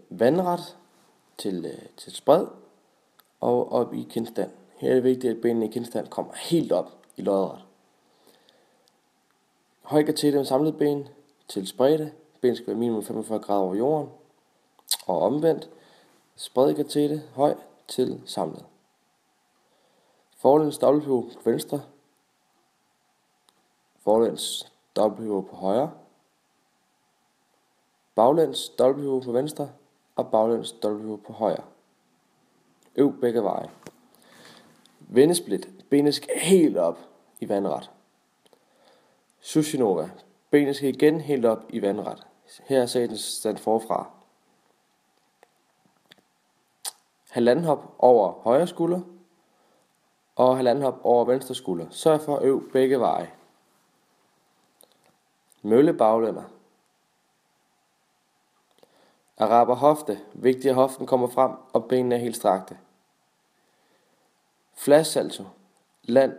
vandret til spred og op i kindstand. Her er det vigtigt, at benene i kindstand kommer helt op i lodret. Høj gatete med samlet ben til spredte. Ben skal være minimum 45 grader over jorden. Og omvendt. Spredt gatete høj til samlet. Forlæns dobbeltpivot på venstre. Forlæns dobbeltpivot på højre. Baglæns dobbeltpivot på venstre. Og baglæns dobbeltpivot på højre. Øv begge veje. Vendesplit. Benet skal helt op i vandret. Sushinova. Benet skal igen helt op i vandret. Her er satans stand forfra. Halvanden hop over højre skulder. Og halvanden hop over venstre skulder. Sørg for at øve begge veje. Mølle baglænder. Araber hofte. Vigtigt at hoften kommer frem, og benene er helt strakte. Flash salto. Land